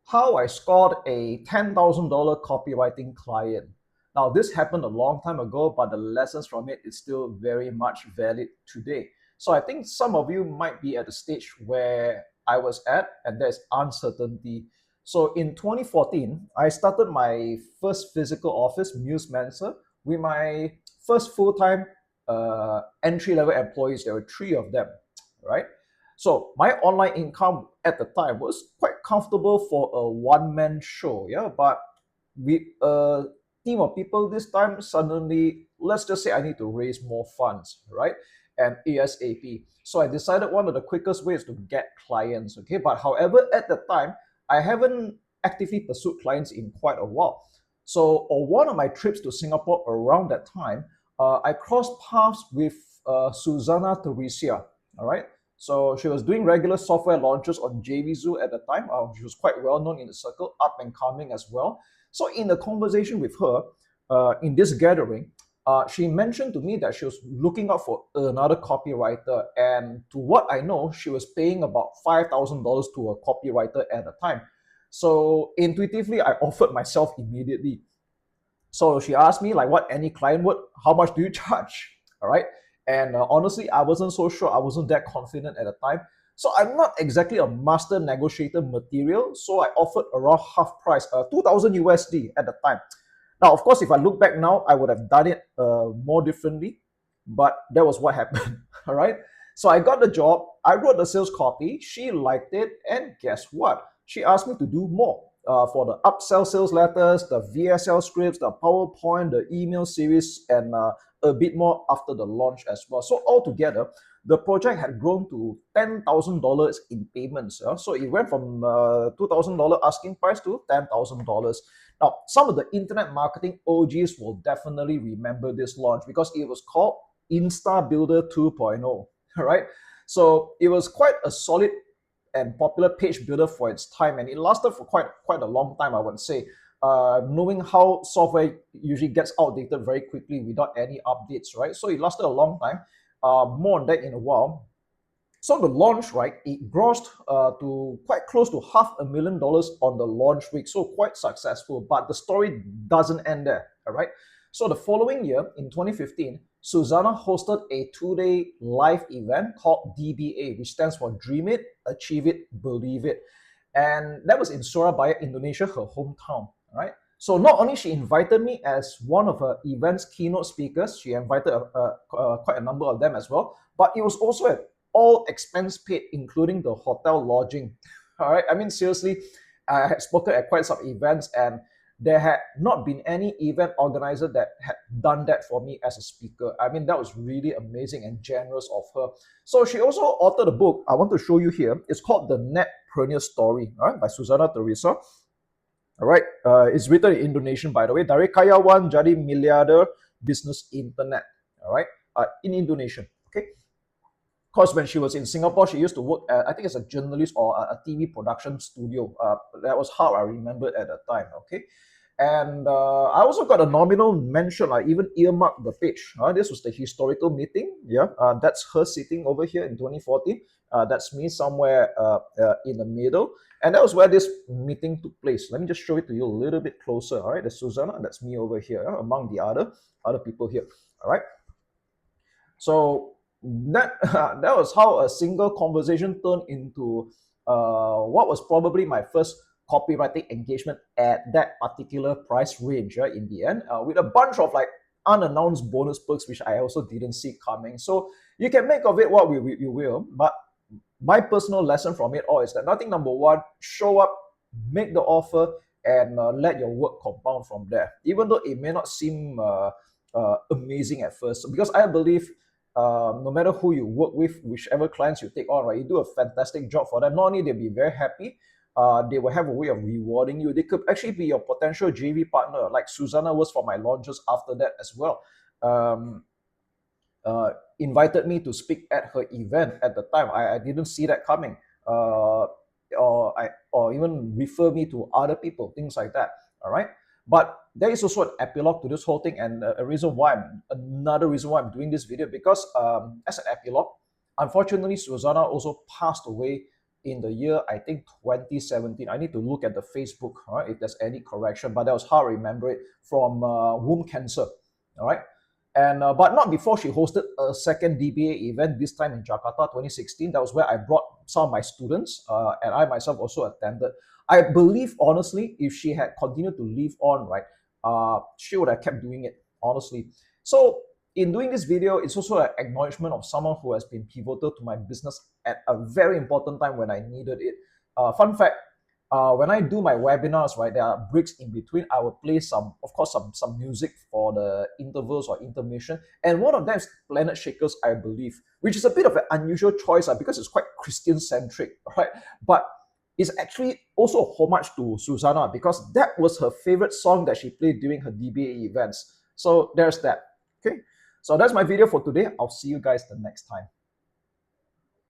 How I scored a $10,000 copywriting client. Now, this happened a long time ago, but the lessons from it is still very much valid today. So I think some of you might be at the stage where I was at, and there's uncertainty. So in 2014, I started my first physical office, Muse Manser, with my first full-time entry-level employees. There were three of them, right? So my online income at the time was quite comfortable for a one-man show, yeah. But with a team of people this time, suddenly, let's just say I need to raise more funds, right? And ASAP. So I decided one of the quickest ways to get clients, okay? But however, at the time, I haven't actively pursued clients in quite a while. So on one of my trips to Singapore around that time, I crossed paths with Susanna Theresia, all right? So she was doing regular software launches on JVZoo at the time. She was quite well known in the circle, up and coming as well. So in the conversation with her, in this gathering, she mentioned to me that she was looking out for another copywriter, and to what I know, she was paying about $5,000 to a copywriter at the time. So intuitively, I offered myself immediately. So she asked me like, what any client would, how much do you charge? All right. And honestly, I wasn't so sure. I wasn't that confident at the time. So I'm not exactly a master negotiator material. So I offered around half price, 2000 USD at the time. Now, of course, if I look back now, I would have done it more differently, but that was what happened. All right. So I got the job. I wrote the sales copy. She liked it. And guess what? She asked me to do more for the upsell sales letters, the VSL scripts, the PowerPoint, the email series, and a bit more after the launch as well. So altogether, the project had grown to $10,000 in payments. So it went from $2,000 asking price to $10,000. Now, some of the internet marketing OGs will definitely remember this launch because it was called Insta Builder 2.0, right? So it was quite a solid and popular page builder for its time, and it lasted for quite a long time, I would say. Knowing how software usually gets outdated very quickly without any updates, right? So it lasted a long time. More on that in a while. So the launch, right, it grossed to quite close to $500,000 on the launch week. So quite successful. But the story doesn't end there, all right? So the following year, in 2015, Susanna hosted a two-day live event called DBA, which stands for Dream It, Achieve It, Believe It. And that was in Surabaya, Indonesia, her hometown, right? So not only she invited me as one of her event's keynote speakers, she invited quite a number of them as well, but it was also an all expense paid, including the hotel lodging. All right. I mean, seriously, I had spoken at quite some events, and there had not been any event organizer that had done that for me as a speaker. I mean, that was really amazing and generous of her. So she also authored a book I want to show you here. It's called The Netpreneur Story, all right, by Susanna Theresia. All right, it's written in Indonesian, by the way. Dari karyawan jadi miliarder bisnis internet. All right, in Indonesian. Okay. Because when she was in Singapore, she used to work at, I think, as a journalist or a TV production studio. That was how I remembered at the time. Okay. And I also got a nominal mention. I even earmarked the page. This was the historical meeting. Yeah, that's her sitting over here in 2014. That's me somewhere in the middle. And that was where this meeting took place. Let me just show it to you a little bit closer. All right, there's Susanna, and that's me over here, among the other people here. All right. So that was how a single conversation turned into what was probably my first copywriting engagement at that particular price range in the end, with a bunch of like unannounced bonus perks which I also didn't see coming. So you can make of it what you will, but my personal lesson from it all is that nothing, number one, show up, make the offer, and let your work compound from there, even though it may not seem amazing at first. Because I believe no matter who you work with, whichever clients you take on, right, you do a fantastic job for them. Not only they'll be very happy, they will have a way of rewarding you. They could actually be your potential JV partner, like Susanna was for my launches after that as well. Invited me to speak at her event at the time. I didn't see that coming. Or even refer me to other people, things like that. All right. But there is also an epilogue to this whole thing, and another reason why I'm doing this video, because as an epilogue, unfortunately, Susanna also passed away in the year, I think 2017. I need to look at the Facebook, all right, if there's any correction, but that was how I remember it, from womb cancer. All right. And but not before she hosted a second DBA event, this time in Jakarta, 2016. That was where I brought some of my students, and I myself also attended. I believe, honestly, if she had continued to live on, right, she would have kept doing it, honestly. So in doing this video, it's also an acknowledgement of someone who has been pivotal to my business at a very important time when I needed it. Fun fact, when I do my webinars, right, there are breaks in between. I will play some, of course, some music for the intervals or intermission. And one of them is Planet Shakers, I believe, which is a bit of an unusual choice because it's quite Christian-centric, right? But it's actually also a homage to Susanna because that was her favorite song that she played during her DBA events. So there's that. Okay. So that's my video for today. I'll see you guys the next time.